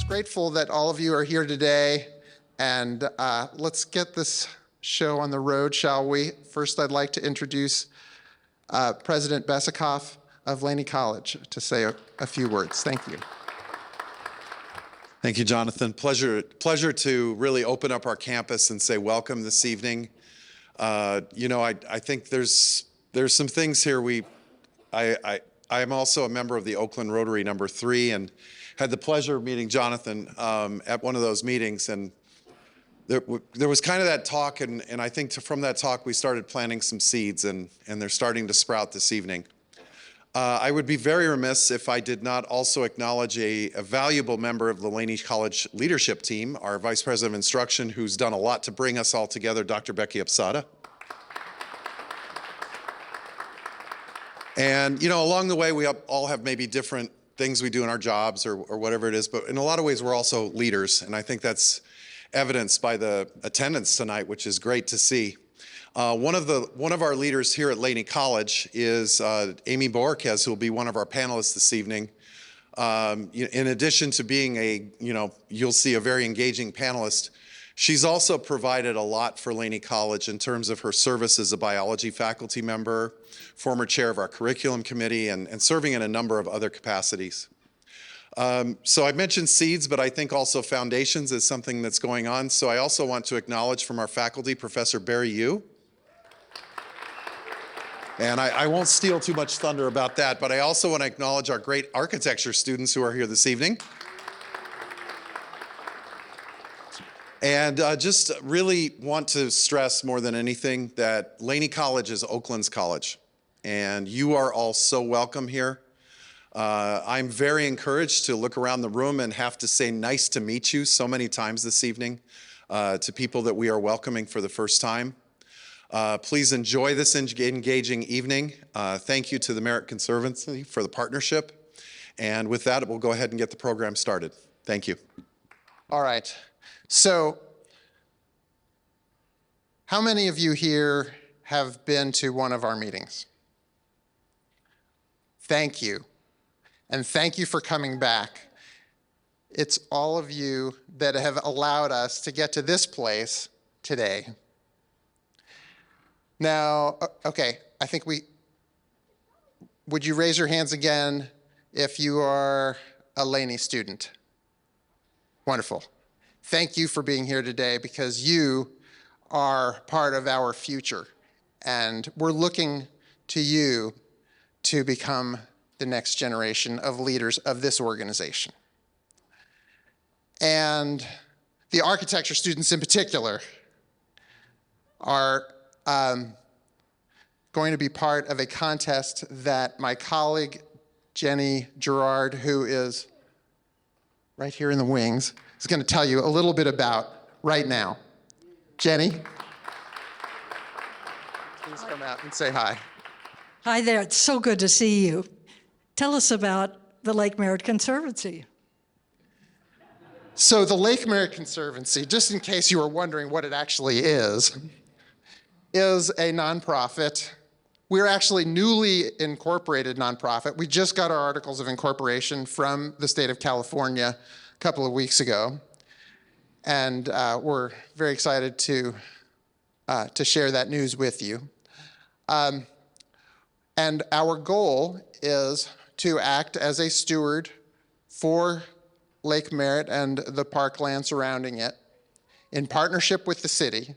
Grateful that all of you are here today, and let's get this show on the road, shall we? First, I'd like to introduce President Besikoff of Laney College to say a few words. Thank you. Thank you, Jonathan. Pleasure to really open up our campus and say welcome this evening. I think there's some things here. I'm also a member of the Oakland Rotary number 3, and had the pleasure of meeting Jonathan at one of those meetings, and there was kind of that talk, and I think from that talk we started planting some seeds, and they're starting to sprout this evening. I would be very remiss if I did not also acknowledge a valuable member of the Laney College leadership team, our Vice President of Instruction, who's done a lot to bring us all together, Dr. Becky Upsada. And along the way, we all have maybe different things we do in our jobs or whatever it is, but in a lot of ways, we're also leaders, and I think that's evidenced by the attendance tonight, which is great to see. One of our leaders here at Laney College is Amy Boerkes, who will be one of our panelists this evening. In addition to being you'll see a very engaging panelist, she's also provided a lot for Laney College in terms of her service as a biology faculty member, former chair of our curriculum committee, and serving in a number of other capacities. So I mentioned seeds, but I think also foundations is something that's going on. So I also want to acknowledge from our faculty, Professor Barry Yu. And I won't steal too much thunder about that, but I also want to acknowledge our great architecture students who are here this evening. And just really want to stress more than anything that Laney College is Oakland's college, and you are all so welcome here. I'm very encouraged to look around the room and have to say nice to meet you so many times this evening to people that we are welcoming for the first time. Please enjoy this engaging evening. Thank you to the Merritt Conservancy for the partnership. And with that, we'll go ahead and get the program started. Thank you. All right. So, how many of you here have been to one of our meetings? Thank you. And thank you for coming back. It's all of you that have allowed us to get to this place today. Now, okay, I think would you raise your hands again if you are a Laney student? Wonderful. Thank you for being here today, because you are part of our future, and we're looking to you to become the next generation of leaders of this organization. And the architecture students in particular are going to be part of a contest that my colleague Jenny Gerard, who is right here in the wings, is going to tell you a little bit about right now. Jenny, please come out and say hi. Hi there, it's so good to see you. Tell us about the Lake Merritt Conservancy. So the Lake Merritt Conservancy, just in case you were wondering what it actually is a nonprofit. We're actually newly incorporated nonprofit. We just got our articles of incorporation from the state of California a couple of weeks ago. And we're very excited to share that news with you. And our goal is to act as a steward for Lake Merritt and the parkland surrounding it in partnership with the city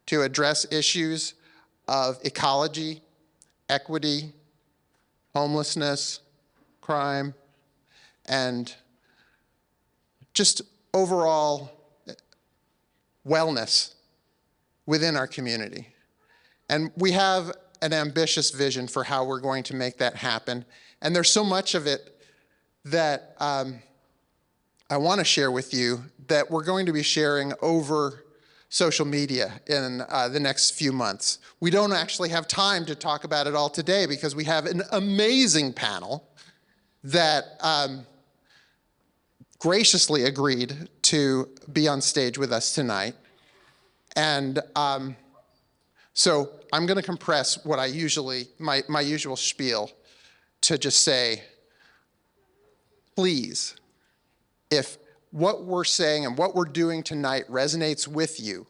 to address issues of ecology, equity, homelessness, crime, and just overall wellness within our community. And we have an ambitious vision for how we're going to make that happen. And there's so much of it that I want to share with you that we're going to be sharing over social media in the next few months. We don't actually have time to talk about it all today because we have an amazing panel that graciously agreed to be on stage with us tonight. And so I'm going to compress what I usually, my usual spiel, to just say, please, if what we're saying and what we're doing tonight resonates with you,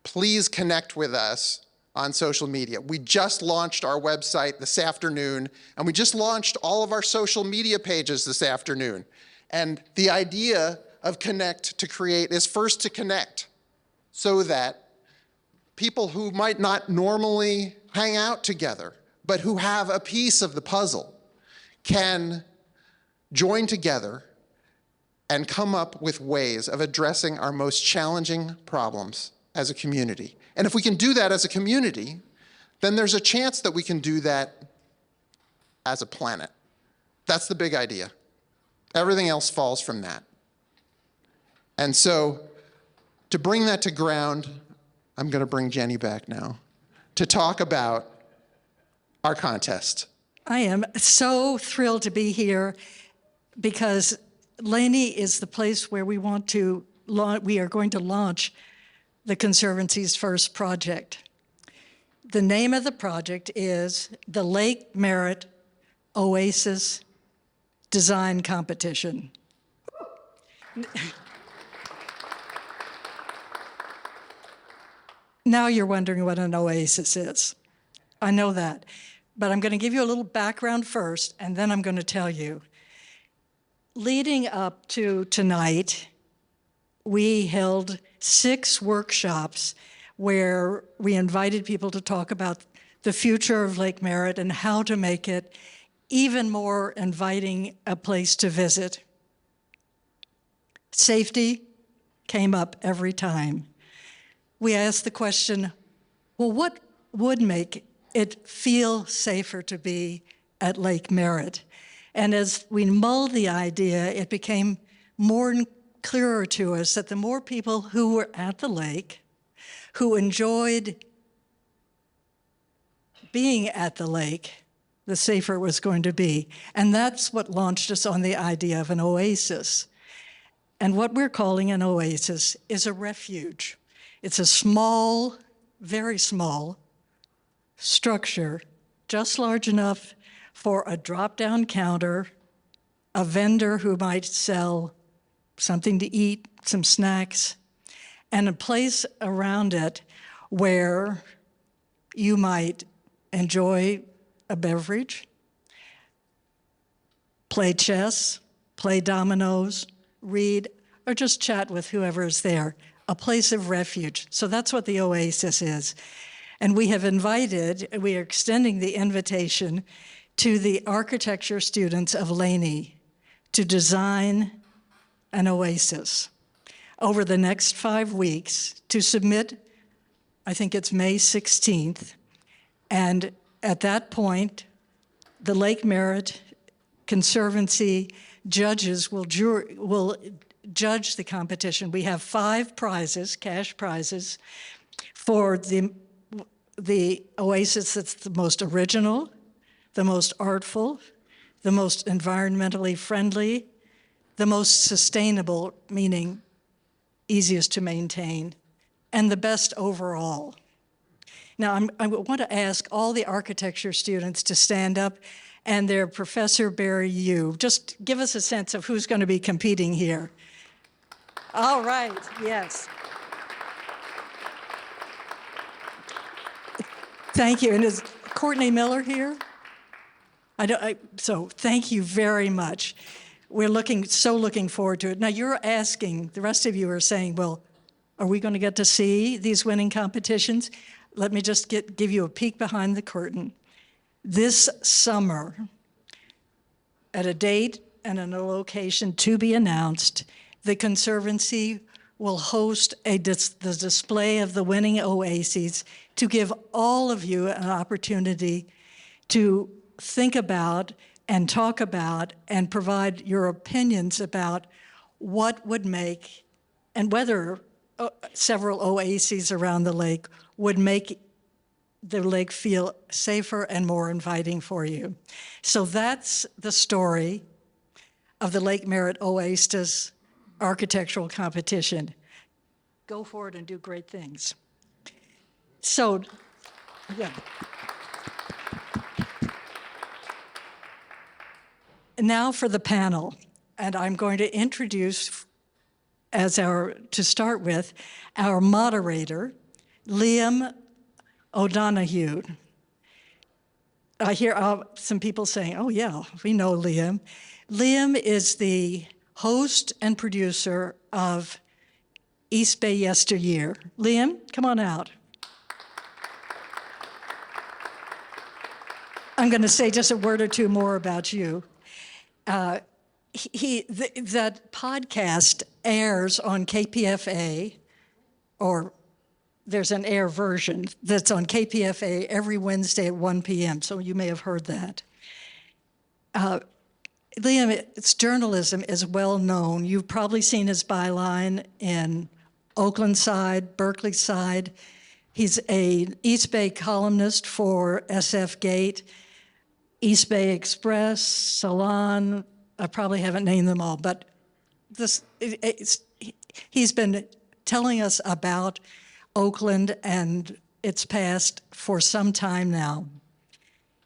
please connect with us on social media. We just launched our website this afternoon, and we just launched all of our social media pages this afternoon. And the idea of Connect to Create is first to connect so that people who might not normally hang out together, but who have a piece of the puzzle, can join together and come up with ways of addressing our most challenging problems as a community. And if we can do that as a community, then there's a chance that we can do that as a planet. That's the big idea. Everything else falls from that. And so, to bring that to ground, I'm going to bring Jenny back now to talk about our contest. I am so thrilled to be here because Laney is the place where we are going to launch the Conservancy's first project. The name of the project is the Lake Merritt Oasis Design Competition. Now you're wondering what an oasis is. I know that. But I'm going to give you a little background first, and then I'm going to tell you. Leading up to tonight, we held 6 workshops where we invited people to talk about the future of Lake Merritt and how to make it even more inviting a place to visit. Safety came up every time. We asked the question, well, what would make it feel safer to be at Lake Merritt? And as we mulled the idea, it became more clearer to us that the more people who were at the lake, who enjoyed being at the lake, the safer it was going to be. And that's what launched us on the idea of an oasis. And what we're calling an oasis is a refuge. It's a small, very small structure, just large enough for a drop-down counter, a vendor who might sell something to eat, some snacks, and a place around it where you might enjoy a beverage, play chess, play dominoes, read, or just chat with whoever is there. A place of refuge. So that's what the oasis is. And we are extending the invitation to the architecture students of Laney to design an oasis over the next 5 weeks to submit, I think it's May 16th. And at that point, the Lake Merritt Conservancy judges will judge the competition. We have 5 prizes, cash prizes, for the oasis that's the most original, the most artful, the most environmentally friendly, the most sustainable, meaning easiest to maintain, and the best overall. Now, I want to ask all the architecture students to stand up, and their Professor Barry Yu. Just give us a sense of who's going to be competing here. All right, yes. Thank you. And is Courtney Miller here? So thank you very much. We're looking forward to it. Now you're asking, the rest of you are saying, well, are we going to get to see these winning competitions? Let me just give you a peek behind the curtain. This summer, at a date and in a location to be announced, the Conservancy will host the display of the winning oases to give all of you an opportunity to think about and talk about and provide your opinions about what would make, and whether several oases around the lake would make the lake feel safer and more inviting for you. So that's the story of the Lake Merritt Oasis architectural competition. Go forward and do great things. So, yeah. Now for the panel, and I'm going to introduce, to start with, our moderator, Liam O'Donoghue. I hear some people saying, oh yeah, we know Liam. Liam is the host and producer of East Bay Yesteryear. Liam, come on out. I'm going to say just a word or two more about you. That podcast airs on KPFA, or there's an air version that's on KPFA every Wednesday at 1 p.m., so you may have heard that. Liam's journalism is well known. You've probably seen his byline in Oakland Side, Berkeley Side. He's an East Bay columnist for SF Gate, East Bay Express, Salon. I probably haven't named them all, but he's been telling us about Oakland and its past for some time now.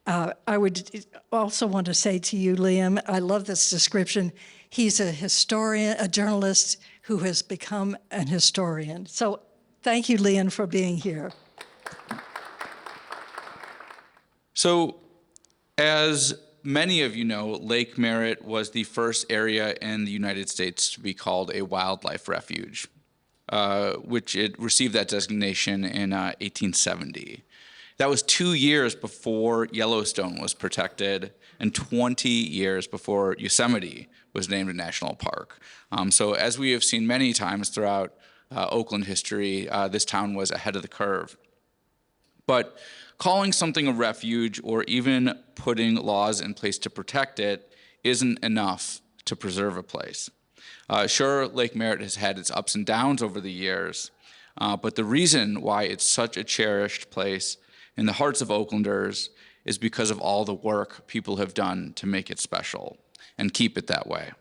I would also want to say to you, Liam, I love this description. He's a historian, a journalist who has become an historian. So thank you, Liam, for being here. So, as many of you know, Lake Merritt was the first area in the United States to be called a wildlife refuge, which it received that designation in 1870. That was 2 years before Yellowstone was protected and 20 years before Yosemite was named a national park. So as we have seen many times throughout Oakland history, this town was ahead of the curve. But calling something a refuge or even putting laws in place to protect it isn't enough to preserve a place. Sure, Lake Merritt has had its ups and downs over the years, but the reason why it's such a cherished place in the hearts of Oaklanders is because of all the work people have done to make it special and keep it that way.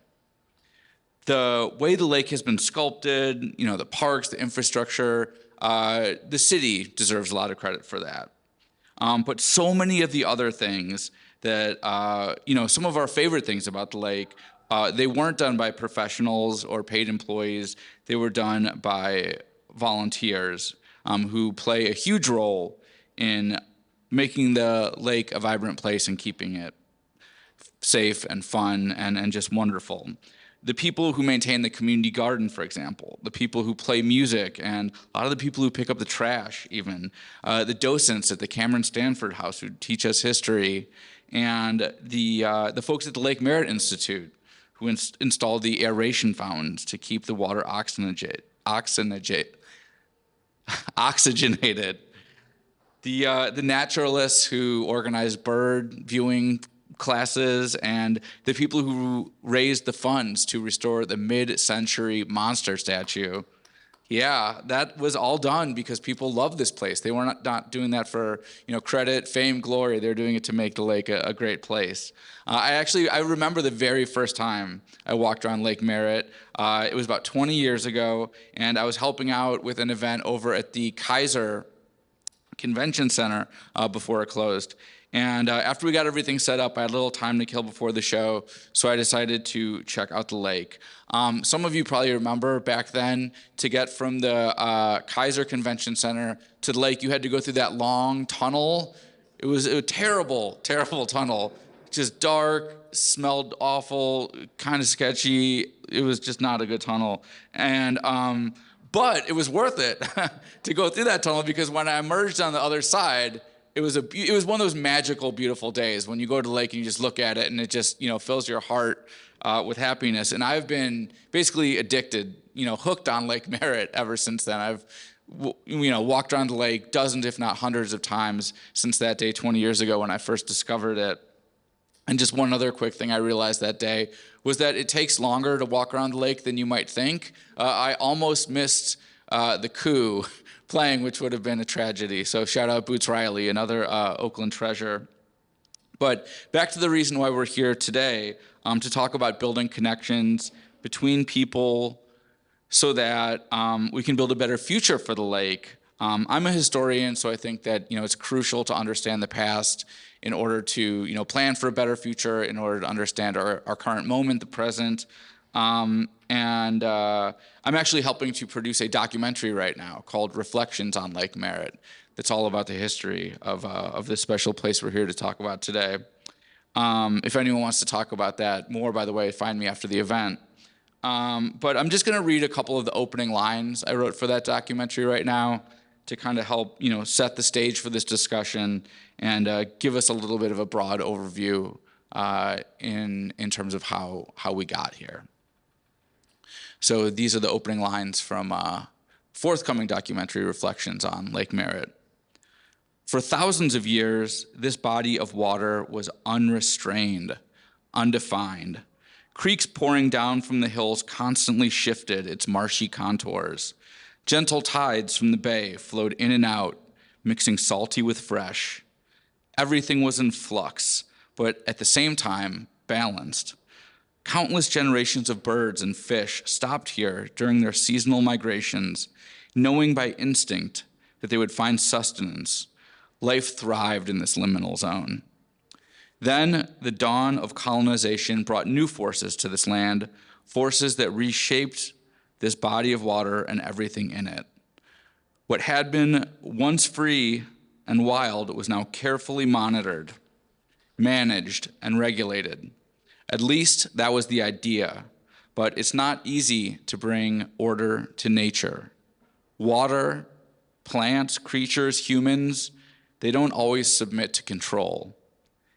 The way the lake has been sculpted, the parks, the infrastructure, the city deserves a lot of credit for that. But so many of the other things that, some of our favorite things about the lake, they weren't done by professionals or paid employees. They were done by volunteers who play a huge role in making the lake a vibrant place and keeping it safe and fun and just wonderful. The people who maintain the community garden, for example, the people who play music, and a lot of the people who pick up the trash even, the docents at the Cameron Stanford House who teach us history, and the folks at the Lake Merritt Institute who installed the aeration fountains to keep the water oxygenated. The naturalists who organized bird viewing classes, and the people who raised the funds to restore the mid-century monster statue. Yeah, that was all done because people love this place. They were not doing that for credit, fame, glory. They're doing it to make the lake a great place. I remember the very first time I walked around Lake Merritt. It was about 20 years ago, and I was helping out with an event over at the Kaiser Convention Center before it closed. And after we got everything set up, I had a little time to kill before the show, so I decided to check out the lake. Some of you probably remember back then, to get from the Kaiser Convention Center to the lake, you had to go through that long tunnel. It was a terrible, terrible tunnel. Just dark, smelled awful, kind of sketchy. It was just not a good tunnel. And but it was worth it to go through that tunnel, because when I emerged on the other side, it was one of those magical, beautiful days when you go to the lake and you just look at it and it just fills your heart with happiness. And I've been basically addicted, hooked on Lake Merritt ever since then. I've walked around the lake dozens, if not hundreds of times since that day 20 years ago when I first discovered it. And just one other quick thing I realized that day was that it takes longer to walk around the lake than you might think. I almost missed the coup playing, which would have been a tragedy. So shout out Boots Riley, another Oakland treasure. But back to the reason why we're here today, to talk about building connections between people so that we can build a better future for the lake. I'm a historian, so I think that it's crucial to understand the past in order to plan for a better future, in order to understand our current moment, the present. And I'm actually helping to produce a documentary right now called Reflections on Lake Merritt. That's all about the history of this special place we're here to talk about today. If anyone wants to talk about that more, by the way, find me after the event. But I'm just going to read a couple of the opening lines I wrote for that documentary right now to kind of help set the stage for this discussion and give us a little bit of a broad overview in terms of how we got here. So these are the opening lines from forthcoming documentary Reflections on Lake Merritt. For thousands of years, this body of water was unrestrained, undefined. Creeks pouring down from the hills constantly shifted its marshy contours. Gentle tides from the bay flowed in and out, mixing salty with fresh. Everything was in flux, but at the same time, balanced. Countless generations of birds and fish stopped here during their seasonal migrations, knowing by instinct that they would find sustenance. Life thrived in this liminal zone. Then the dawn of colonization brought new forces to this land, forces that reshaped this body of water and everything in it. What had been once free and wild was now carefully monitored, managed, and regulated. At least that was the idea, but it's not easy to bring order to nature. Water, plants, creatures, humans, they don't always submit to control.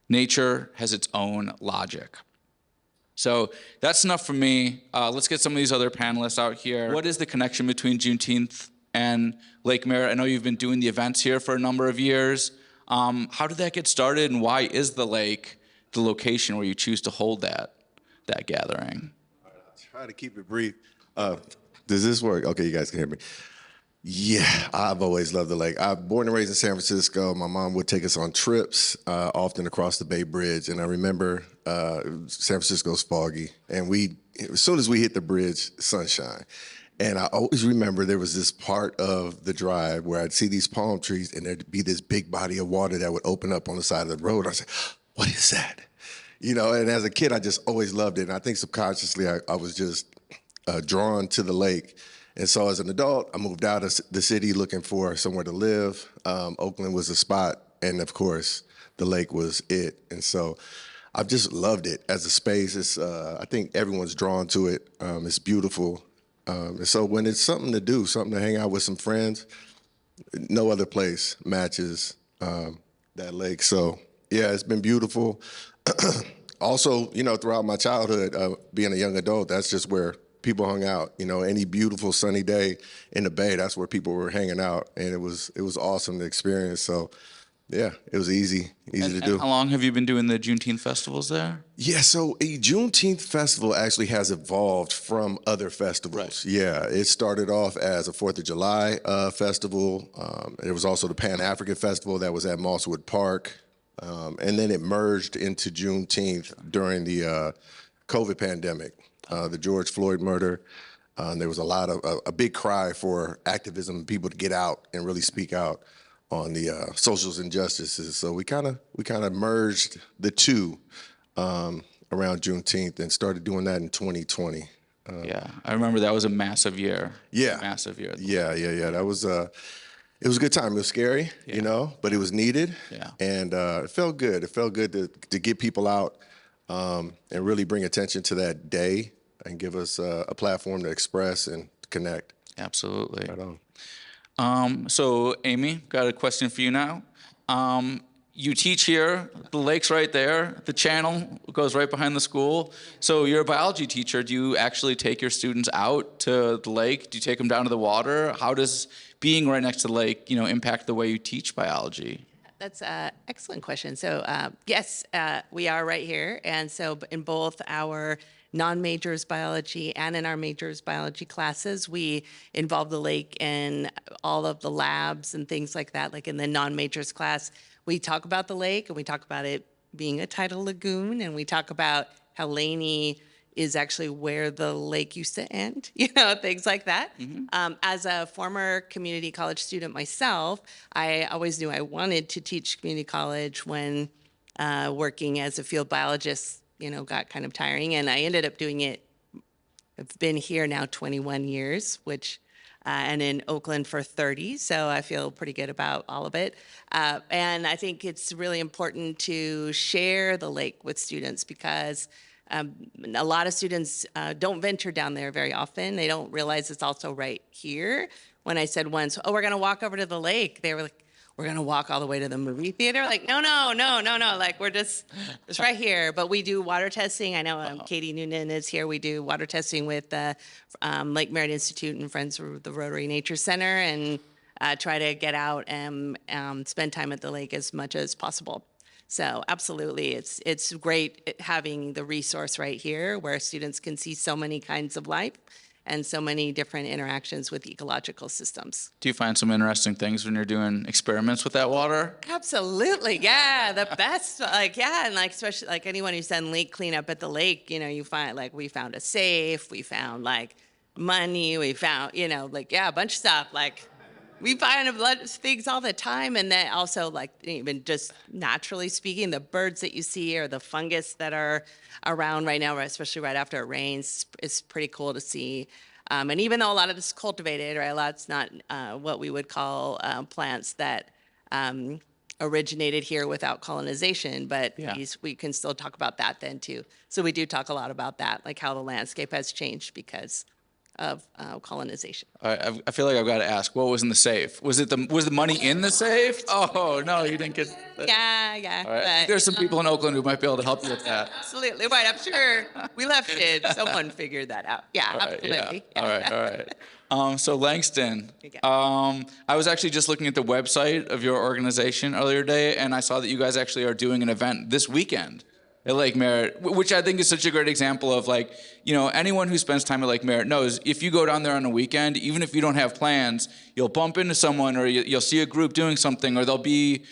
Nature has its own logic. So that's enough from me. Let's get some of these other panelists out here. What is the connection between Juneteenth and Lake Merritt? I know you've been doing the events here for a number of years. How did that get started, and why is the lake the location where you choose to hold that gathering? I'll try to keep it brief. Does this work? Okay, you guys can hear me. Yeah, I've always loved the lake. I'm born and raised in San Francisco. My mom would take us on trips, often across the Bay Bridge. And I remember San Francisco's foggy. And as soon as we hit the bridge, sunshine. And I always remember there was this part of the drive where I'd see these palm trees and there'd be this big body of water that would open up on the side of the road. I'd say, what is that? And as a kid, I just always loved it. And I think subconsciously I was just drawn to the lake. And so as an adult, I moved out of the city looking for somewhere to live. Oakland was a spot, and of course, the lake was it. And so I've just loved it as a space. It's, I think everyone's drawn to it. It's beautiful. And so when it's something to do, something to hang out with some friends, no other place matches that lake. So yeah, it's been beautiful. Also, throughout my childhood, being a young adult, that's just where people hung out. Any beautiful sunny day in the Bay, that's where people were hanging out, and it was awesome to experience. So, yeah, it was easy to do. How long have you been doing the Juneteenth festivals there? Yeah, so a Juneteenth festival actually has evolved from other festivals. Right. Yeah, it started off as a 4th of July festival. There was also the Pan-African Festival that was at Mosswood Park, and then it merged into Juneteenth during the COVID pandemic. The George Floyd murder. There was a big cry for activism, people to get out and really speak out on the social injustices. So we kind of merged the two around Juneteenth and started doing that in 2020. Yeah, I remember that was a massive year. Yeah, massive year. Yeah. That was it was a good time. It was scary, but it was needed. Yeah, and it felt good. It felt good to get people out and really bring attention to that day and give us a platform to express and connect. Absolutely. Right on. So, Amy, got a question for you now. You teach here, the lake's right there, the channel goes right behind the school. So you're a biology teacher. Do you actually take your students out to the lake? Do you take them down to the water? How does being right next to the lake, impact the way you teach biology? that's an excellent question. So yes, we are right here. And so in both our non-majors biology and in our majors biology classes, we involve the lake in all of the labs and things like that. Like in the non-majors class, we talk about the lake and we talk about it being a tidal lagoon, and we talk about how Laney is actually where the lake used to end, things like that. As a former community college student myself, I always knew I wanted to teach community college when working as a field biologist, got kind of tiring. And I ended up doing it. I've been here now 21 years, and in Oakland for 30, so I feel pretty good about all of it. And I think it's really important to share the lake with students because a lot of students don't venture down there very often. They don't realize it's also right here. When I said once, we're going to walk over to the lake, they were like, we're going to walk all the way to the movie theater? Like, no. Like, we're just right here. But we do water testing. I know Katie Noonan is here. We do water testing with the Lake Merritt Institute and Friends of the Rotary Nature Center, and try to get out and spend time at the lake as much as possible. So absolutely, it's great having the resource right here where students can see so many kinds of life and so many different interactions with ecological systems. Do you find some interesting things when you're doing experiments with that water? Absolutely, yeah, the best. And especially anyone who's done lake cleanup at the lake, you find we found a safe, we found money, we found a bunch of stuff We find things all the time, and then also even just naturally speaking, the birds that you see or the fungus that are around right now, especially right after it rains, is pretty cool to see. And even though a lot of this is cultivated, right, a lot's not what we would call plants that originated here without colonization, but we can still talk about that then too. So we do talk a lot about that, like how the landscape has changed because of colonization. I feel like I've got to ask, what was in the safe? Was the money in the safe? Oh no, you didn't get. Yeah. All right. There's some people in Oakland who might be able to help you with that. Absolutely right. I'm sure we left it. Someone figured that out. Yeah, absolutely. Yeah. All right. So Langston, I was actually just looking at the website of your organization earlier today, and I saw that you guys actually are doing an event this weekend at Lake Merritt, which I think is such a great example of anyone who spends time at Lake Merritt knows if you go down there on a weekend, even if you don't have plans, you'll bump into someone or you'll see a group doing something, or there'll be,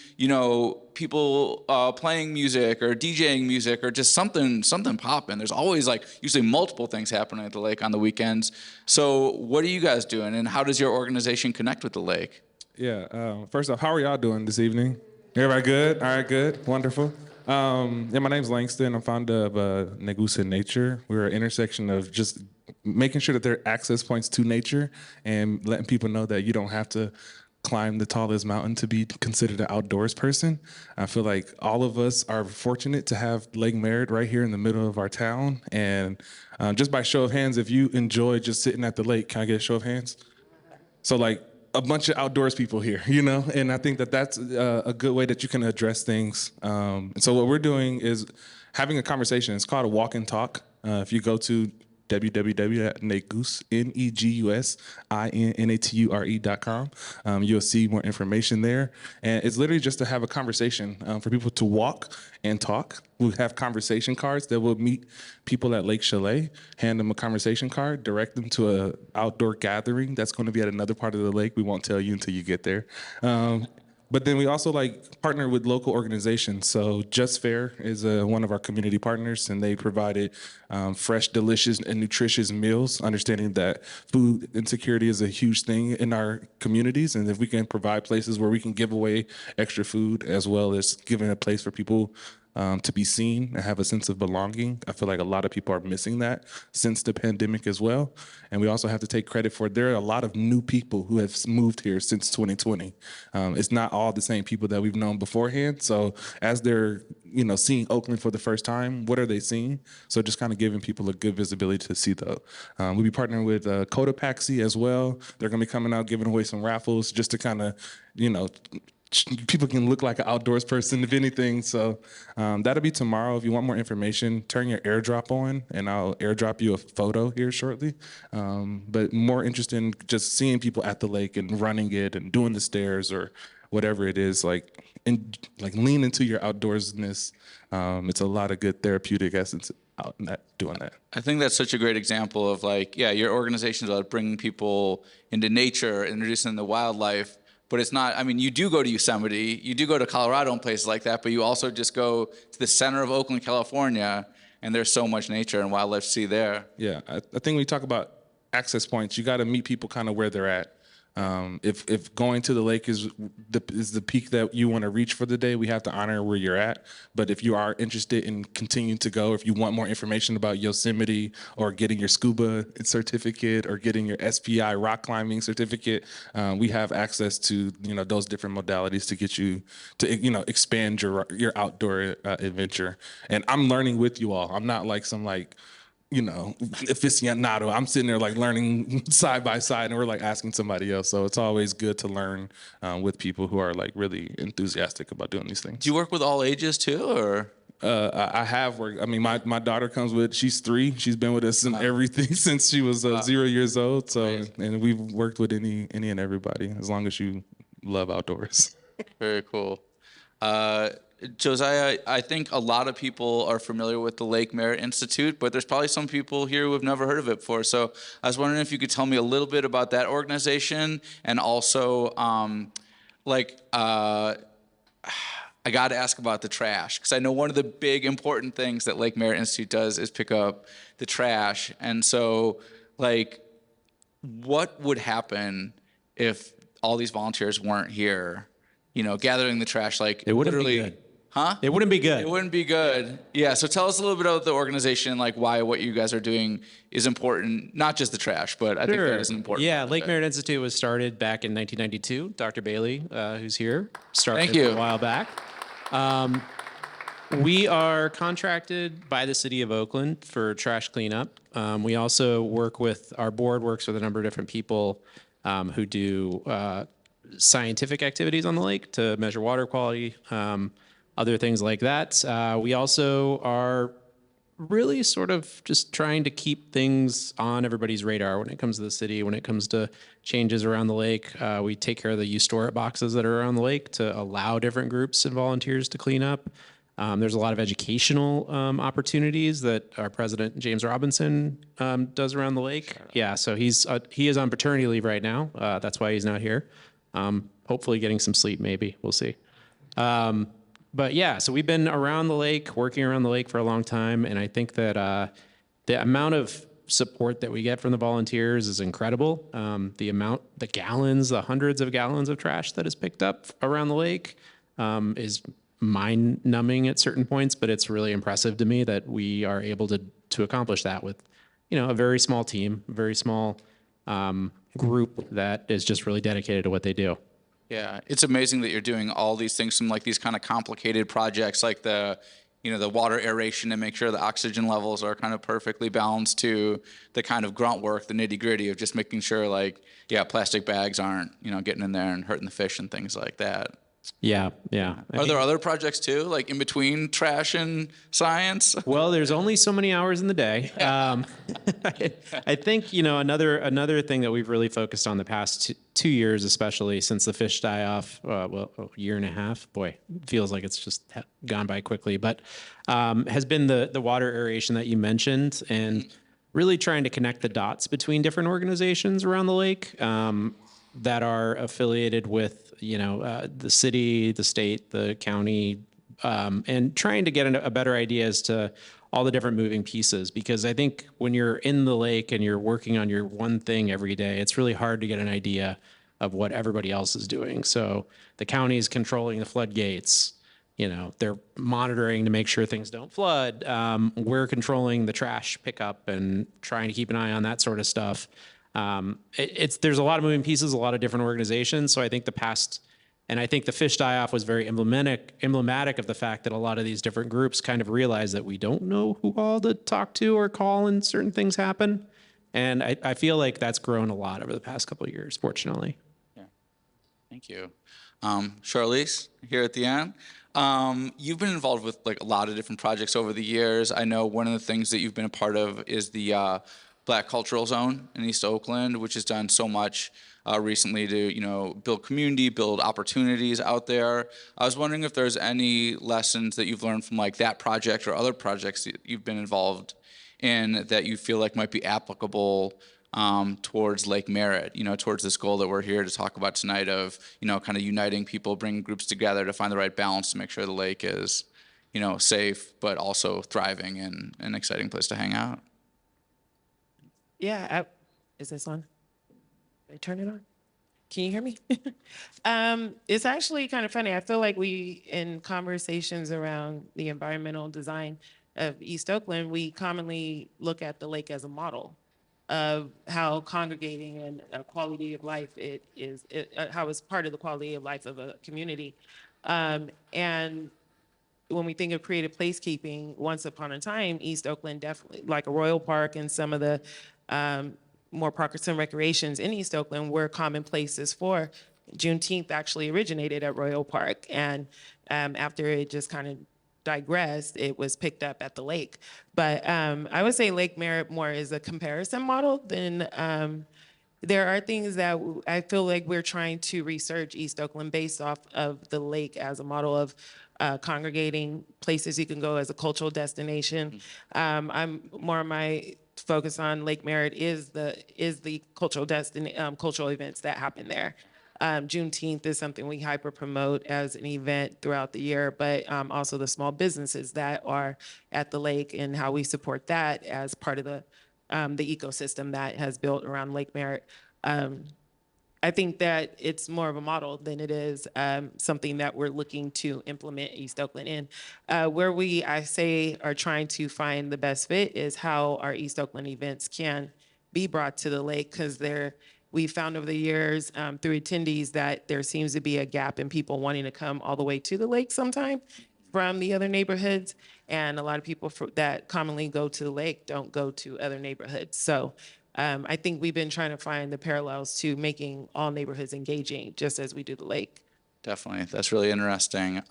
people playing music or DJing music or just something popping. There's always usually multiple things happening at the lake on the weekends. So what are you guys doing, and how does your organization connect with the lake? Yeah, first off, how are y'all doing this evening? Everybody good? All right, good, wonderful. My name's Langston. I'm founder of Negus in Nature. We're an intersection of just making sure that there are access points to nature and letting people know that you don't have to climb the tallest mountain to be considered an outdoors person. I feel like all of us are fortunate to have Lake Merritt right here in the middle of our town. And just by show of hands, if you enjoy just sitting at the lake, can I get a show of hands? So a bunch of outdoors people here, and I think that that's a good way that you can address things. And so what we're doing is having a conversation. It's called a walk and talk. If you go to www.negusinnature.com. You'll see more information there. And it's literally just to have a conversation for people to walk and talk. We have conversation cards that will meet people at Lake Chalet, hand them a conversation card, direct them to an outdoor gathering that's going to be at another part of the lake. We won't tell you until you get there. But then we also partner with local organizations. So Just Fair is one of our community partners, and they provided fresh, delicious, and nutritious meals, understanding that food insecurity is a huge thing in our communities. And if we can provide places where we can give away extra food, as well as giving a place for people to be seen and have a sense of belonging. I feel like a lot of people are missing that since the pandemic as well. And we also have to take credit for there are a lot of new people who have moved here since 2020. It's not all the same people that we've known beforehand. So as they're seeing Oakland for the first time, what are they seeing? So just kind of giving people a good visibility to see that. We'll be partnering with Cotopaxi as well. They're going to be coming out giving away some raffles just to kind of, people can look like an outdoors person, if anything. So that'll be tomorrow. If you want more information, turn your AirDrop on, and I'll AirDrop you a photo here shortly. But more interested in just seeing people at the lake and running it and doing the stairs or whatever it is, like lean into your outdoorsness. It's a lot of good therapeutic essence out in that, doing that. I think that's such a great example of like, yeah, your organization is about bringing people into nature, introducing them to wildlife, but it's not, I mean, you do go to Yosemite, you do go to Colorado and places like that, but you also just go to the center of Oakland, California, and there's so much nature and wildlife to see there. Yeah, I think when you talk about access points, you got to meet people kind of where they're at. If going to the lake is the peak that you want to reach for the day, we have to honor where you're at. But if you are interested in continuing to go, if you want more information about Yosemite or getting your scuba certificate or getting your SPI rock climbing certificate, we have access to those different modalities to get you to expand your outdoor adventure. And I'm learning with you all. I'm not like some aficionado. I'm sitting there like learning side by side, and we're like asking somebody else. So it's always good to learn with people who are like really enthusiastic about doing these things. Do you work with all ages too, or? I have worked. I mean, my daughter comes with. She's 3. She's been with us in everything since she was 0 years old. So, and we've worked with any and everybody as long as you love outdoors. Very cool. Josiah, I think a lot of people are familiar with the Lake Merritt Institute, but there's probably some people here who have never heard of it before. So I was wondering if you could tell me a little bit about that organization, and also, I got to ask about the trash, because I know one of the big important things that Lake Merritt Institute does is pick up the trash. And so, what would happen if all these volunteers weren't here, gathering the trash? It wouldn't be good. Huh? It wouldn't be good. It wouldn't be good. Yeah, so tell us a little bit about the organization, like why what you guys are doing is important, not just the trash, but I think that is important. Yeah, Lake Merritt Institute was started back in 1992. Dr. Bailey, who's here, started Thank you. a while back. We are contracted by the city of Oakland for trash cleanup. We also our board works with a number of different people who do scientific activities on the lake to measure water quality, other things like that. We also are really sort of just trying to keep things on everybody's radar when it comes to the city, when it comes to changes around the lake. We take care of the You Store It boxes that are around the lake to allow different groups and volunteers to clean up. There's a lot of educational opportunities that our president, James Robinson, does around the lake. Yeah, so he is on paternity leave right now. That's why he's not here. Hopefully getting some sleep, maybe. We'll see. But yeah, so we've been around the lake, working around the lake for a long time, and I think that the amount of support that we get from the volunteers is incredible. The gallons, the hundreds of gallons of trash that is picked up around the lake is mind-numbing at certain points, but it's really impressive to me that we are able to accomplish that with, a very small team, a very small group that is just really dedicated to what they do. Yeah, it's amazing that you're doing all these things, some like these kind of complicated projects, like the water aeration, to make sure the oxygen levels are kind of perfectly balanced, to the kind of grunt work, the nitty gritty of just making sure plastic bags aren't, getting in there and hurting the fish and things like that. Yeah. Are there other projects too, like in between trash and science? Well, there's only so many hours in the day. I think, another thing that we've really focused on the past 2 years, especially since the fish die off, a year and a half, boy, feels like it's just gone by quickly, but has been the water aeration that you mentioned, and really trying to connect the dots between different organizations around the lake that are affiliated with, the city, the state, the county, and trying to get a better idea as to all the different moving pieces. Because I think when you're in the lake and you're working on your one thing every day, it's really hard to get an idea of what everybody else is doing. So the county is controlling the floodgates. They're monitoring to make sure things don't flood. We're controlling the trash pickup and trying to keep an eye on that sort of stuff. There's a lot of moving pieces, a lot of different organizations. So I think the fish die-off was very emblematic of the fact that a lot of these different groups kind of realize that we don't know who all to talk to or call when certain things happen. And I feel like that's grown a lot over the past couple of years, fortunately. Yeah, thank you. Charlize, here at the end. You've been involved with a lot of different projects over the years. I know one of the things that you've been a part of is the Black Cultural Zone in East Oakland, which has done so much recently to, build community, build opportunities out there. I was wondering if there's any lessons that you've learned from like that project or other projects that you've been involved in that you feel like might be applicable towards Lake Merritt, towards this goal that we're here to talk about tonight of, kind of uniting people, bringing groups together to find the right balance to make sure the lake is, safe, but also thriving and an exciting place to hang out. Yeah, is this on? Did I turn it on? Can you hear me? It's actually kind of funny. I feel like we, in conversations around the environmental design of East Oakland, we commonly look at the lake as a model of how congregating and quality of life how it's part of the quality of life of a community. And when we think of creative placekeeping, once upon a time, East Oakland definitely, like a Royal Park and some of the more parks and recreations in East Oakland were common places for. Juneteenth actually originated at Royal Park, and after it just kind of digressed, it was picked up at the lake. But I would say Lake Merritt more is a comparison model than there are things that I feel like we're trying to research East Oakland based off of the lake as a model of congregating places you can go as a cultural destination. I'm more of my focus on Lake Merritt is the cultural cultural events that happen there. Juneteenth is something we hyper promote as an event throughout the year, but also the small businesses that are at the lake and how we support that as part of the ecosystem that has built around Lake Merritt. I think that it's more of a model than it is something that we're looking to implement East Oakland in. Where I say, are trying to find the best fit is how our East Oakland events can be brought to the lake, because we found over the years through attendees that there seems to be a gap in people wanting to come all the way to the lake sometime from the other neighborhoods. And a lot of people that commonly go to the lake don't go to other neighborhoods. So I think we've been trying to find the parallels to making all neighborhoods engaging, just as we do the lake. Definitely. That's really interesting.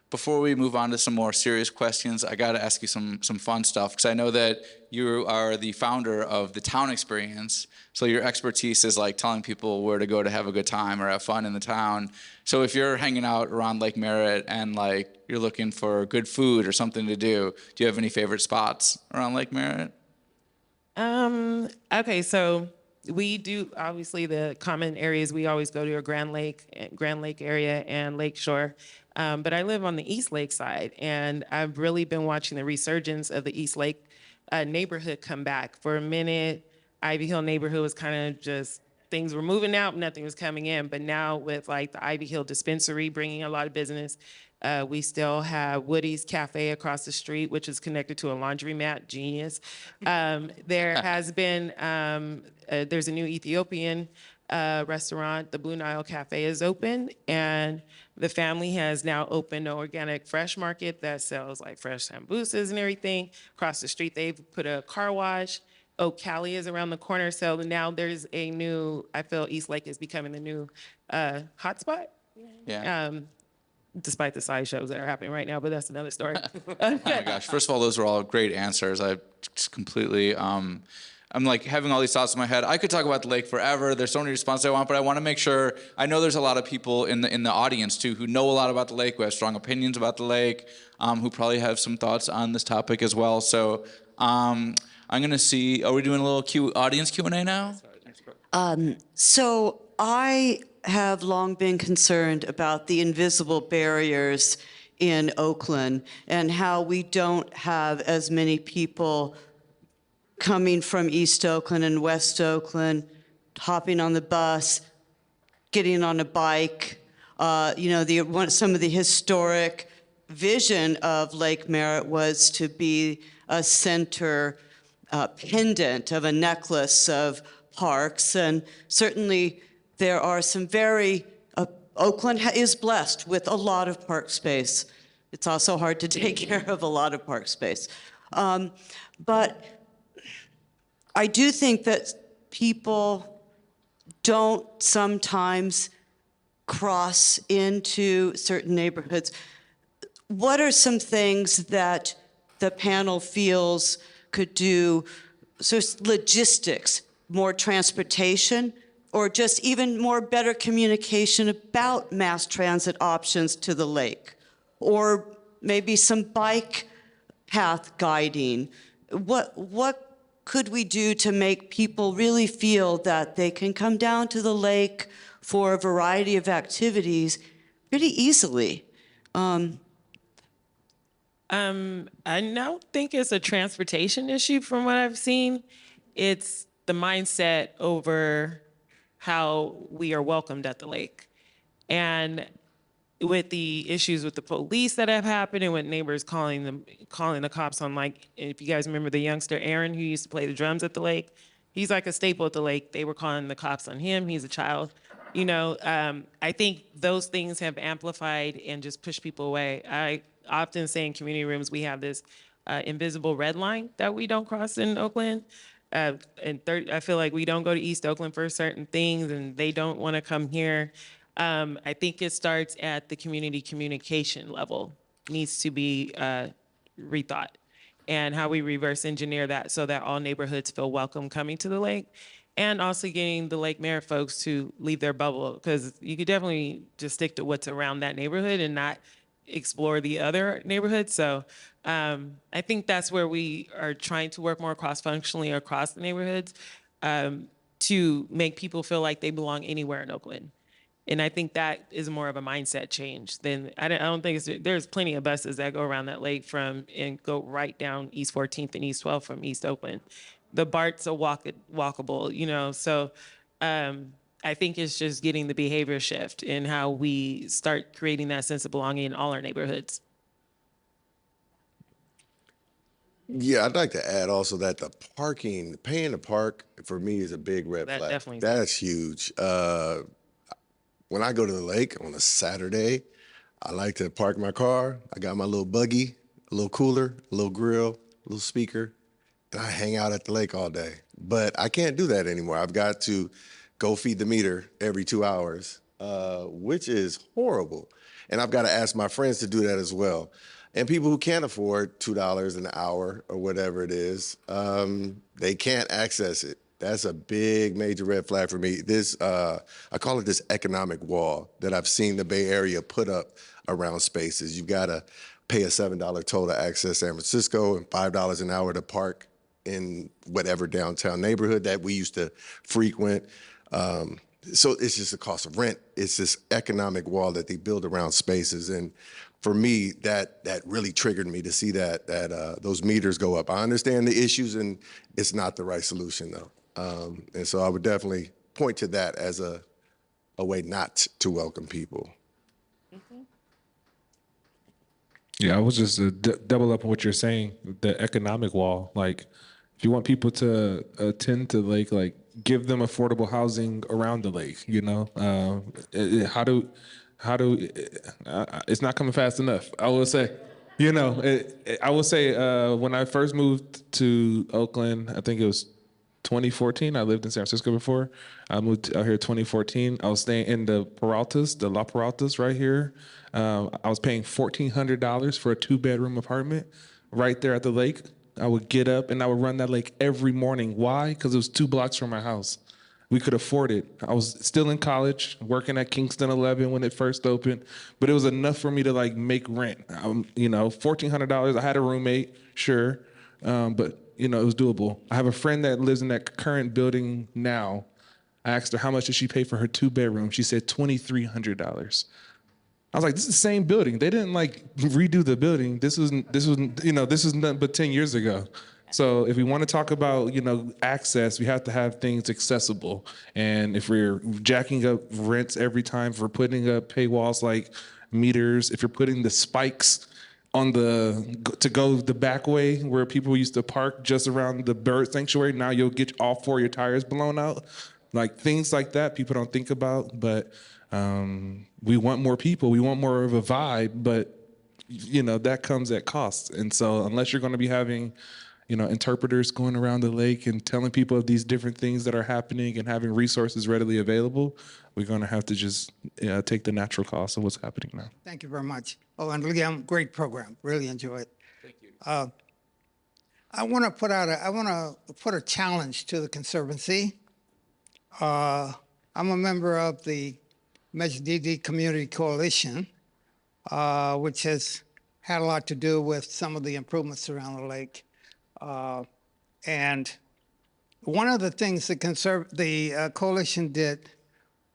Before we move on to some more serious questions, I got to ask you some fun stuff, because I know that you are the founder of the Town Experience. So your expertise is like telling people where to go to have a good time or have fun in the town. So if you're hanging out around Lake Merritt and like you're looking for good food or something to do you have any favorite spots around Lake Merritt? Okay, so we do, obviously the common areas we always go to are Grand Lake area and Lakeshore. But I live on the East Lake side, and I've really been watching the resurgence of the East Lake neighborhood come back. For a minute, Ivy Hill neighborhood was kind of just, things were moving out, nothing was coming in. But now with like the Ivy Hill dispensary bringing a lot of business, we still have Woody's Cafe across the street, which is connected to a laundromat, genius. There has been, there's a new Ethiopian restaurant, the Blue Nile Cafe is open, and the family has now opened an organic fresh market that sells like fresh sambusas and everything. Across the street, they've put a car wash. Oak Cali is around the corner, so now there's a new, I feel East Lake is becoming the new hotspot. Yeah. Despite the side shows that are happening right now, but that's another story. Oh my gosh. First of all, those were all great answers. I just completely, I'm like having all these thoughts in my head. I could talk about the lake forever. There's so many responses I want, but I want to make sure, I know there's a lot of people in the audience too who know a lot about the lake, who have strong opinions about the lake, who probably have some thoughts on this topic as well. So I'm going to see, are we doing a little audience Q&A now? So I have long been concerned about the invisible barriers in Oakland and how we don't have as many people coming from East Oakland and West Oakland, hopping on the bus, getting on a bike. Some of the historic vision of Lake Merritt was to be a center pendant of a necklace of parks, and certainly there are some Oakland is blessed with a lot of park space. It's also hard to take care of a lot of park space. But I do think that people don't sometimes cross into certain neighborhoods. What are some things that the panel feels could do so logistics, more transportation, or just even more better communication about mass transit options to the lake, or maybe some bike path guiding. What could we do to make people really feel that they can come down to the lake for a variety of activities pretty easily? I don't think it's a transportation issue from what I've seen. It's the mindset over how we are welcomed at the lake. And with the issues with the police that have happened and with neighbors calling the cops on, like, if you guys remember the youngster Aaron who used to play the drums at the lake, he's like a staple at the lake. They were calling the cops on him. He's a child. You know, I think those things have amplified and just pushed people away. I often say in community rooms, we have this invisible red line that we don't cross in Oakland. I feel like we don't go to East Oakland for certain things, and they don't want to come here. I think it starts at the community communication level, needs to be rethought, and how we reverse engineer that so that all neighborhoods feel welcome coming to the lake, and also getting the Lake Merritt folks to leave their bubble, because you could definitely just stick to what's around that neighborhood and not explore the other neighborhoods. So I think that's where we are trying to work more cross-functionally across the neighborhoods to make people feel like they belong anywhere in Oakland. And I think that is more of a mindset change than, I don't think there's plenty of buses that go around that lake and go right down East 14th and East 12th from East Oakland. The BARTs are walkable, you know, so I think it's just getting the behavior shift in how we start creating that sense of belonging in all our neighborhoods. Yeah, I'd like to add also that the paying to park for me is a big red That flag. definitely is. That's huge. When I go to the lake on a Saturday, I like to park my car. I got my little buggy, a little cooler, a little grill, a little speaker, and I hang out at the lake all day. But I can't do that anymore. I've got to go feed the meter every 2 hours, which is horrible. And I've got to ask my friends to do that as well. And people who can't afford $2 an hour or whatever it is, they can't access it. That's a big major red flag for me. I call it this economic wall that I've seen the Bay Area put up around spaces. You've got to pay a $7 toll to access San Francisco and $5 an hour to park in whatever downtown neighborhood that we used to frequent. So it's just the cost of rent. It's this economic wall that they build around spaces. And for me, that really triggered me to see that those meters go up. I understand the issues, and it's not the right solution, though. And so I would definitely point to that as a way not to welcome people. Yeah, I was just double up on what you're saying, the economic wall. Like, if you want people to attend to the lake, like, give them affordable housing around the lake, you know? It's not coming fast enough, I will say. You know, I will say when I first moved to Oakland, I think it was 2014. I lived in San Francisco before. I moved out here 2014. I was staying in the La Peraltas right here. I was paying $1,400 for a 2-bedroom apartment right there at the lake. I would get up and I would run that lake every morning. Why? Because it was 2 blocks from my house. We could afford it. I was still in college, working at Kingston 11 when it first opened, but it was enough for me to like make rent. You know, $1,400. I had a roommate, sure, but you know, it was doable. I have a friend that lives in that current building now. I asked her how much did she pay for her 2-bedroom. She said $2,300. I was like, this is the same building. They didn't like redo the building. This was nothing but 10 years ago. So if we want to talk about, you know, access, we have to have things accessible. And if we're jacking up rents every time for putting up paywalls like meters, if you're putting the spikes on to go the back way where people used to park just around the bird sanctuary, now you'll get all 4 of your tires blown out. Like things like that people don't think about, but we want more people. We want more of a vibe, but you know, that comes at cost. And so unless you're going to be having, you know, interpreters going around the lake and telling people of these different things that are happening and having resources readily available, we're going to have to just take the natural cost of what's happening now. Thank you very much. Oh, and Liam, great program. Really enjoy it. Thank you. I want to put a challenge to the Conservancy. I'm a member of the Measure DD Community Coalition, which has had a lot to do with some of the improvements around the lake. And one of the things the coalition did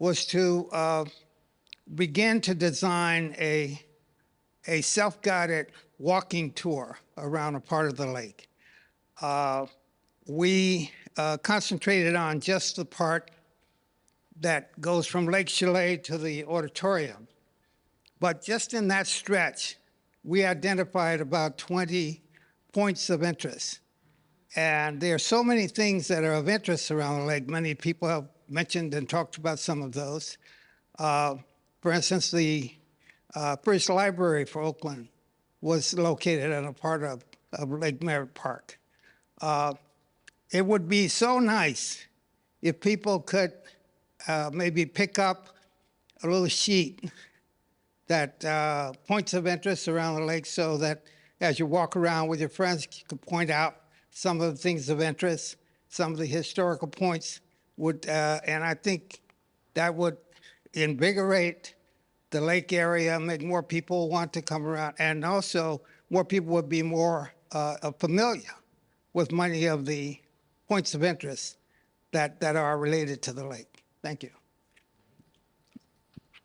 was to begin to design a self-guided walking tour around a part of the lake. We concentrated on just the part that goes from Lake Chalet to the auditorium. But just in that stretch, we identified about 20 points of interest. And there are so many things that are of interest around the lake. Many people have mentioned and talked about some of those. For instance, the first library for Oakland was located in a part of Lake Merritt Park. It would be so nice if people could maybe pick up a little sheet that points of interest around the lake, so that as you walk around with your friends, you can point out some of the things of interest, some of the historical points and I think that would invigorate the lake area, make more people want to come around, and also more people would be more familiar with many of the points of interest that are related to the lake. Thank you.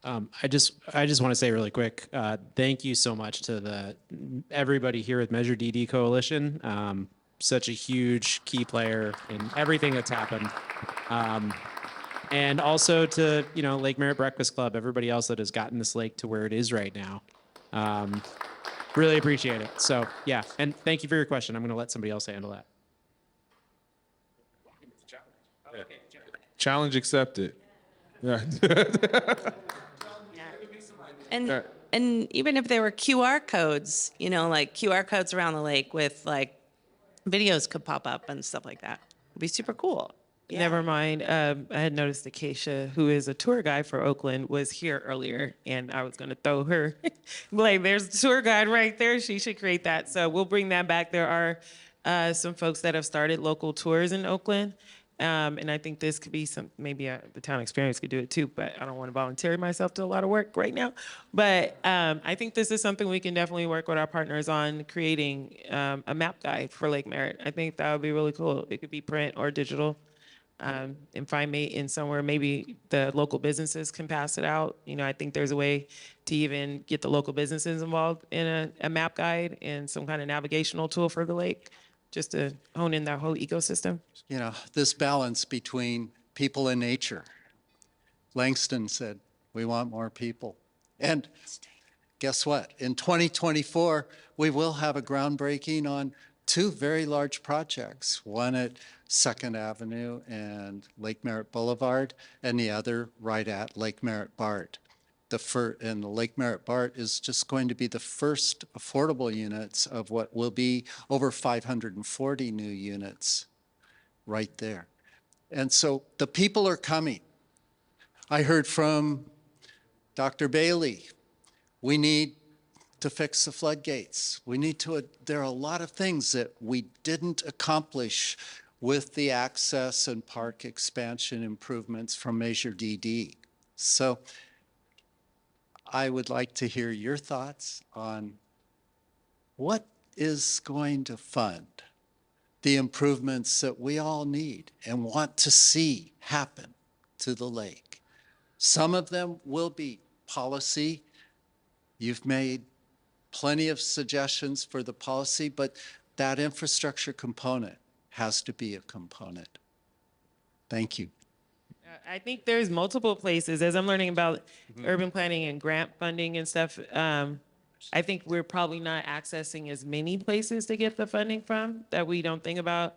I just want to say really quick, thank you so much to everybody here at Measure DD Coalition. Such a huge key player in everything that's happened. And also to, Lake Merritt Breakfast Club, everybody else that has gotten this lake to where it is right now. Really appreciate it. So yeah, and thank you for your question. I'm going to let somebody else handle that. Challenge accepted. Yeah. And even if there were QR codes, like QR codes around the lake with like videos could pop up and stuff like that. It'd be super cool. Yeah. Never mind. I had noticed Acacia, who is a tour guide for Oakland, was here earlier, and I was going to throw her. Like, there's a tour guide right there. She should create that. So we'll bring that back. There are some folks that have started local tours in Oakland. And I think this could be maybe the town experience could do it too, but I don't want to volunteer myself to a lot of work right now. But I think this is something we can definitely work with our partners on, creating a map guide for Lake Merritt. I think that would be really cool. It could be print or digital. And find me in somewhere, maybe the local businesses can pass it out. I think there's a way to even get the local businesses involved in a map guide and some kind of navigational tool for the lake, just to hone in that whole ecosystem. This balance between people and nature. Langston said, we want more people. And guess what? In 2024, we will have a groundbreaking on two very large projects, one at 2nd Avenue and Lake Merritt Boulevard, and the other right at Lake Merritt BART. And the Lake Merritt BART is just going to be the first affordable units of what will be over 540 new units right there. And so the people are coming. I heard from Dr. Bailey, we need to fix the floodgates. There are a lot of things that we didn't accomplish with the access and park expansion improvements from Measure DD. So I would like to hear your thoughts on what is going to fund the improvements that we all need and want to see happen to the lake. Some of them will be policy. You've made plenty of suggestions for the policy, but that infrastructure component has to be a component. Thank you. I think there's multiple places. As I'm learning about urban planning and grant funding and stuff, I think we're probably not accessing as many places to get the funding from that we don't think about.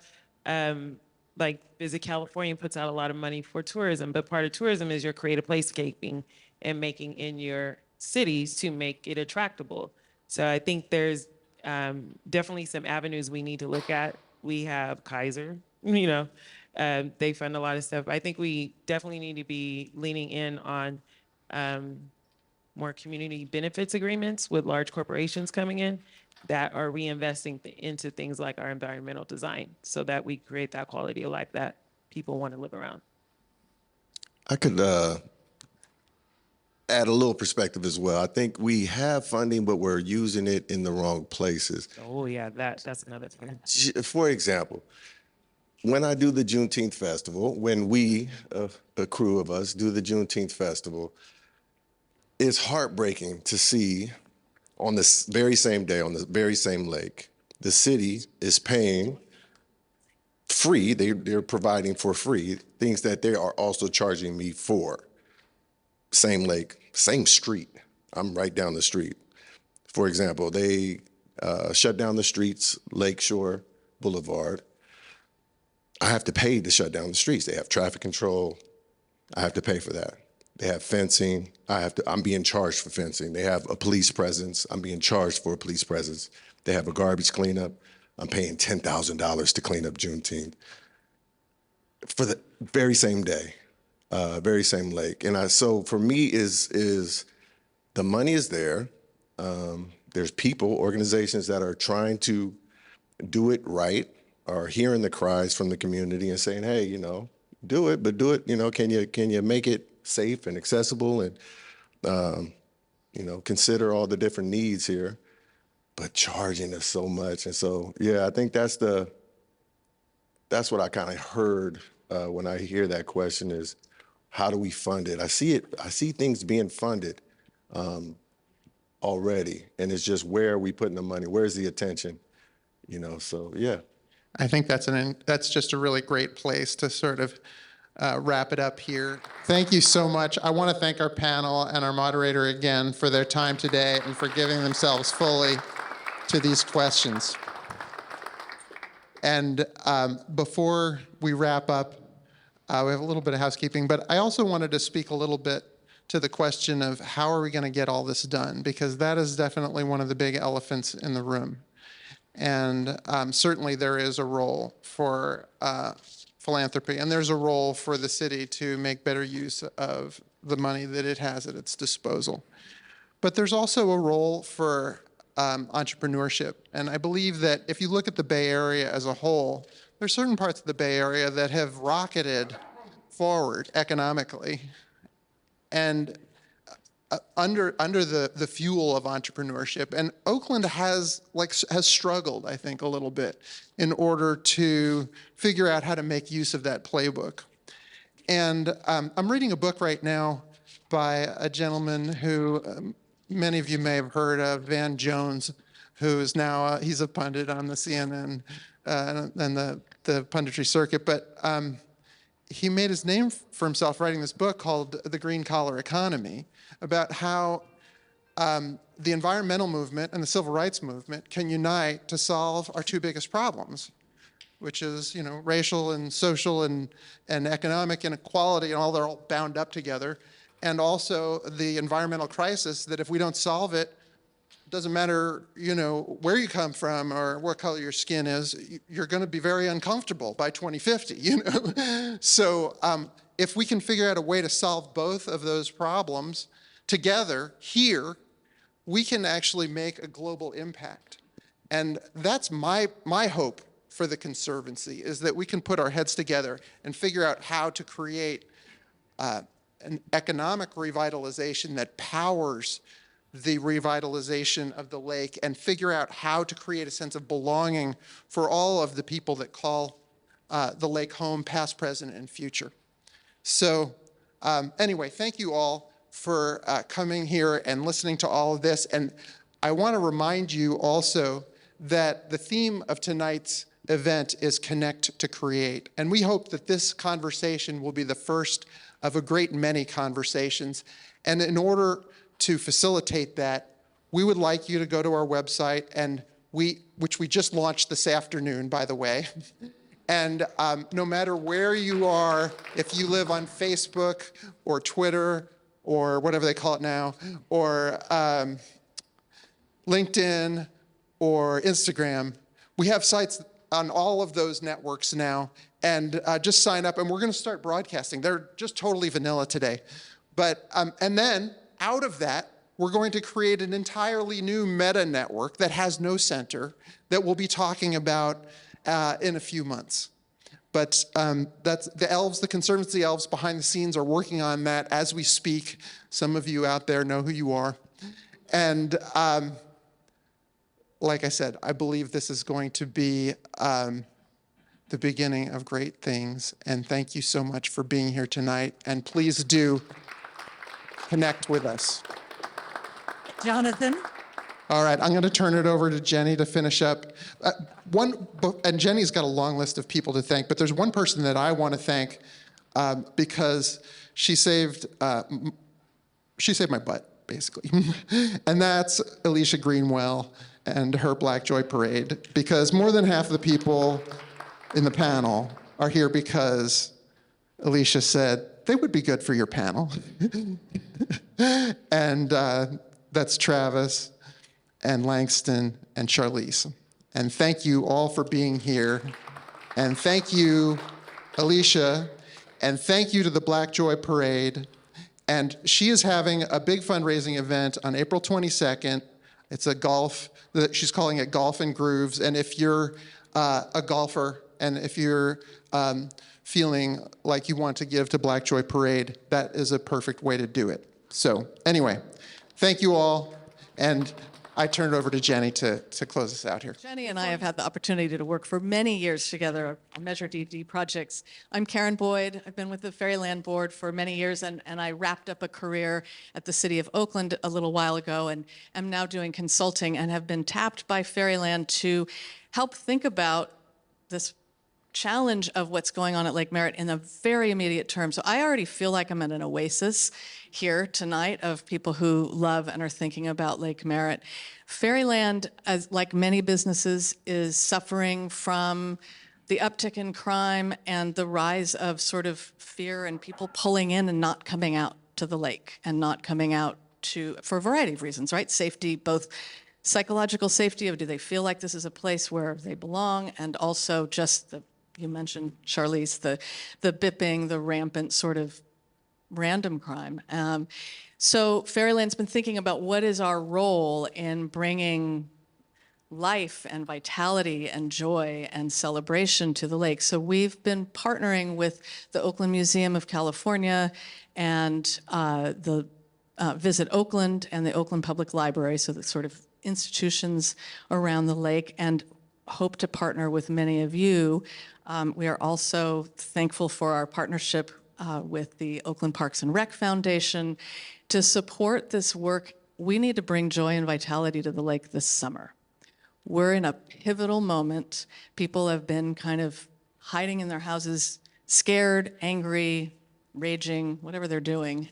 Like Visit California puts out a lot of money for tourism, but part of tourism is your creative placescaping and making in your cities to make it attractable. So I think there's definitely some avenues we need to look at. We have Kaiser, they fund a lot of stuff. I think we definitely need to be leaning in on more community benefits agreements with large corporations coming in that are reinvesting into things like our environmental design so that we create that quality of life that people want to live around. I could add a little perspective as well. I think we have funding, but we're using it in the wrong places. Oh yeah, that's another thing. For example, when I do the Juneteenth Festival, when we, a crew of us, do the Juneteenth Festival, it's heartbreaking to see on this very same day, on the very same lake, the city is paying free, they're providing for free things that they are also charging me for. Same lake, same street. I'm right down the street. For example, they shut down the streets, Lakeshore Boulevard. I have to pay to shut down the streets. They have traffic control. I have to pay for that. They have fencing. I'm being charged for fencing. They have a police presence. I'm being charged for a police presence. They have a garbage cleanup. I'm paying $10,000 to clean up Juneteenth for the very same day, very same lake. And so for me is the money is there. There's people, organizations that are trying to do it right, are hearing the cries from the community and saying, hey, do it, but do it, can you make it safe and accessible and, consider all the different needs here, but charging us so much. And so, yeah, I think that's what I kind of heard when I hear that question is, how do we fund it? I see things being funded already, and it's just where are we putting the money? Where's the attention? So yeah. I think that's just a really great place to sort of wrap it up here. Thank you so much. I want to thank our panel and our moderator again for their time today and for giving themselves fully to these questions. And before we wrap up, we have a little bit of housekeeping, but I also wanted to speak a little bit to the question of how are we going to get all this done, because that is definitely one of the big elephants in the room. And certainly there is a role for philanthropy, and there's a role for the city to make better use of the money that it has at its disposal. But there's also a role for entrepreneurship. And I believe that if you look at the Bay Area as a whole, there's certain parts of the Bay Area that have rocketed forward economically. And under the fuel of entrepreneurship, and Oakland has struggled, I think, a little bit in order to figure out how to make use of that playbook. And I'm reading a book right now by a gentleman who many of you may have heard of, Van Jones, who is now he's a pundit on the CNN and the punditry circuit, but he made his name for himself writing this book called The Green Collar Economy, about how the environmental movement and the civil rights movement can unite to solve our two biggest problems, which is, racial and social and economic inequality, and they're all bound up together, and also the environmental crisis that if we don't solve it, doesn't matter, where you come from or what color your skin is, you're going to be very uncomfortable by 2050, So if we can figure out a way to solve both of those problems together here, we can actually make a global impact. And that's my hope for the Conservancy, is that we can put our heads together and figure out how to create an economic revitalization that powers the revitalization of the lake, and figure out how to create a sense of belonging for all of the people that call the lake home, past, present, and future. So anyway, thank you all for coming here and listening to all of this. And I want to remind you also that the theme of tonight's event is Connect to Create. And we hope that this conversation will be the first of a great many conversations. And in order to facilitate that, we would like you to go to our website, and which we just launched this afternoon, by the way. And no matter where you are, if you live on Facebook or Twitter or whatever they call it now, or LinkedIn or Instagram, we have sites on all of those networks now. And just sign up, and we're going to start broadcasting. They're just totally vanilla today. But and then out of that, we're going to create an entirely new meta network that has no center that we'll be talking about in a few months. But that's the elves, the Conservancy elves behind the scenes are working on that as we speak. Some of you out there know who you are. And like I said, I believe this is going to be the beginning of great things. And thank you so much for being here tonight. And please do connect with us. Jonathan? All right, I'm going to turn it over to Jenny to finish up. And Jenny's got a long list of people to thank, but there's one person that I want to thank because she saved my butt, basically. And that's Alicia Greenwell and her Black Joy Parade, because more than half of the people in the panel are here because Alicia said they would be good for your panel. And that's Travis and Langston and Charlize. And thank you all for being here. And thank you, Alicia. And thank you to the Black Joy Parade. And she is having a big fundraising event on April 22nd. It's a she's calling it Golf and Grooves. And if you're a golfer and if you're feeling like you want to give to Black Joy Parade, that is a perfect way to do it. So anyway, thank you all. And I turn it over to Jenny to close us out here. Jenny and I have had the opportunity to work for many years together on Measure DD projects. I'm Karen Boyd. I've been with the Fairyland Board for many years, and I wrapped up a career at the City of Oakland a little while ago, and am now doing consulting and have been tapped by Fairyland to help think about this challenge of what's going on at Lake Merritt in a very immediate term. So I already feel like I'm at an oasis here tonight of people who love and are thinking about Lake Merritt. Fairyland, as like many businesses, is suffering from the uptick in crime and the rise of sort of fear and people pulling in and not coming out to the lake and not coming out for a variety of reasons, right? Safety, both psychological safety of do they feel like this is a place where they belong, and also just you mentioned, Charlize, the bipping, the rampant sort of random crime. So Fairyland's been thinking about what is our role in bringing life and vitality and joy and celebration to the lake. So we've been partnering with the Oakland Museum of California and the Visit Oakland and the Oakland Public Library, so the sort of institutions around the lake, and hope to partner with many of you. We are also thankful for our partnership with the Oakland Parks and Rec Foundation to support this work. We need to bring joy and vitality to the lake this summer. We're in a pivotal moment. People have been kind of hiding in their houses, scared, angry, raging, whatever they're doing.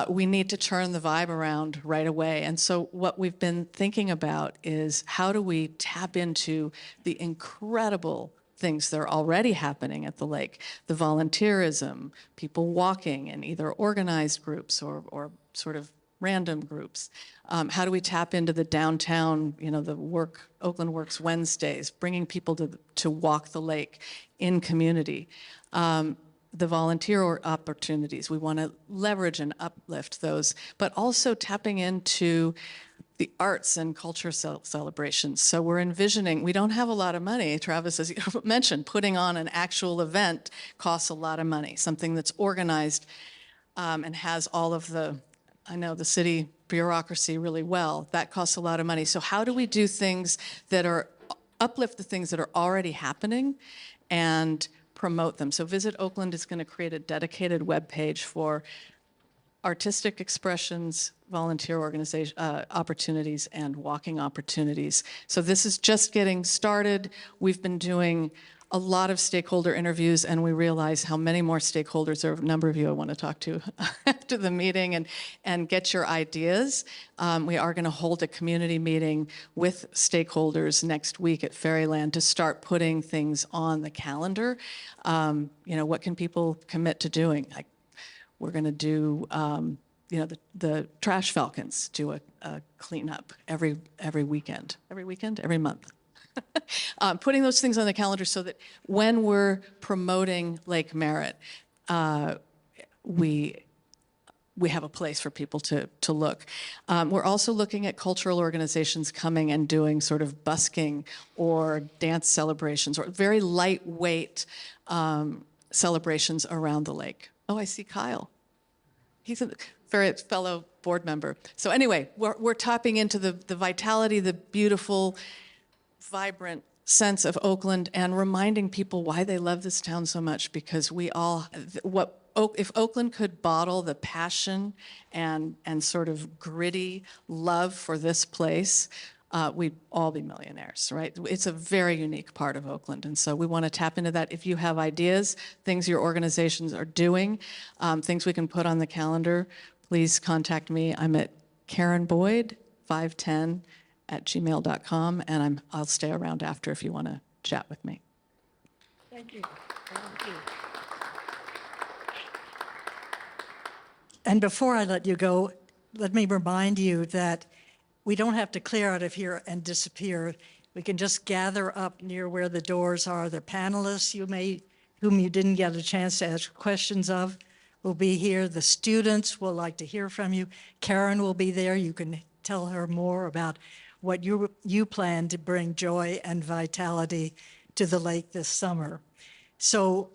We need to turn the vibe around right away. And so what we've been thinking about is how do we tap into the incredible things that are already happening at the lake, the volunteerism, people walking in either organized groups or sort of random groups. How do we tap into the downtown, the Oakland Works Wednesdays, bringing people to walk the lake in community. The volunteer opportunities, we want to leverage and uplift those, but also tapping into the arts and culture celebrations. So we're envisioning, we don't have a lot of money. Travis, as you mentioned, putting on an actual event costs a lot of money, something that's organized and has all of the city bureaucracy really well. That costs a lot of money. So how do we do things that uplift the things that are already happening and promote them? So Visit Oakland is going to create a dedicated webpage for artistic expressions, volunteer organization opportunities, and walking opportunities. So this is just getting started. We've been doing a lot of stakeholder interviews, and we realize how many more stakeholders, there are a number of you I want to talk to after the meeting and get your ideas. We are going to hold a community meeting with stakeholders next week at Fairyland to start putting things on the calendar. What can people commit to doing? We're going to do, the Trash Falcons do a cleanup every weekend, every month. Putting those things on the calendar so that when we're promoting Lake Merritt, we we have a place for people to look. We're also looking at cultural organizations coming and doing sort of busking or dance celebrations or very lightweight celebrations around the lake. Oh, I see Kyle. He's a very fellow board member. So anyway, we're tapping into the vitality, the beautiful, vibrant sense of Oakland and reminding people why they love this town so much, because we all, if Oakland could bottle the passion and sort of gritty love for this place, we'd all be millionaires, right? It's a very unique part of Oakland, and so we want to tap into that. If you have ideas, things your organizations are doing, things we can put on the calendar, please contact me. I'm at karenboyd510@gmail.com, and I'll stay around after if you want to chat with me. Thank you. Thank you. And before I let you go, let me remind you that we don't have to clear out of here and disappear. We can just gather up near where the doors are. The panelists whom you didn't get a chance to ask questions of will be here. The students will like to hear from you. Karen will be there. You can tell her more about what you plan to bring joy and vitality to the lake this summer. So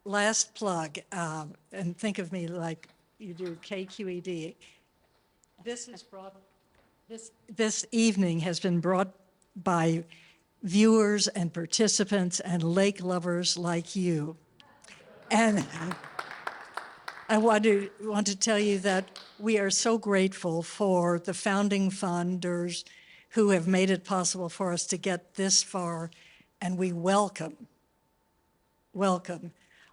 last plug, and think of me like you do KQED. This evening has been brought by viewers and participants and lake lovers like you. And I want to tell you that we are so grateful for the founding funders who have made it possible for us to get this far, and we welcome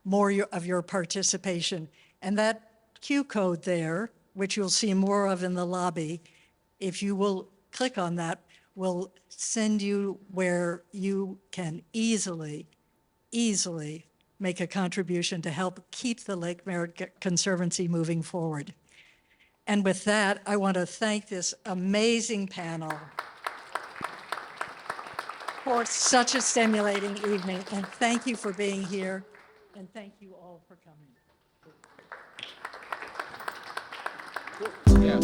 more of your participation. And that Q code there, which you'll see more of in the lobby, if you will click on that, will send you where you can easily make a contribution to help keep the Lake Merritt Conservancy moving forward. And with that, I want to thank this amazing panel for such a stimulating evening, and thank you for being here, and thank you all for coming. Yeah.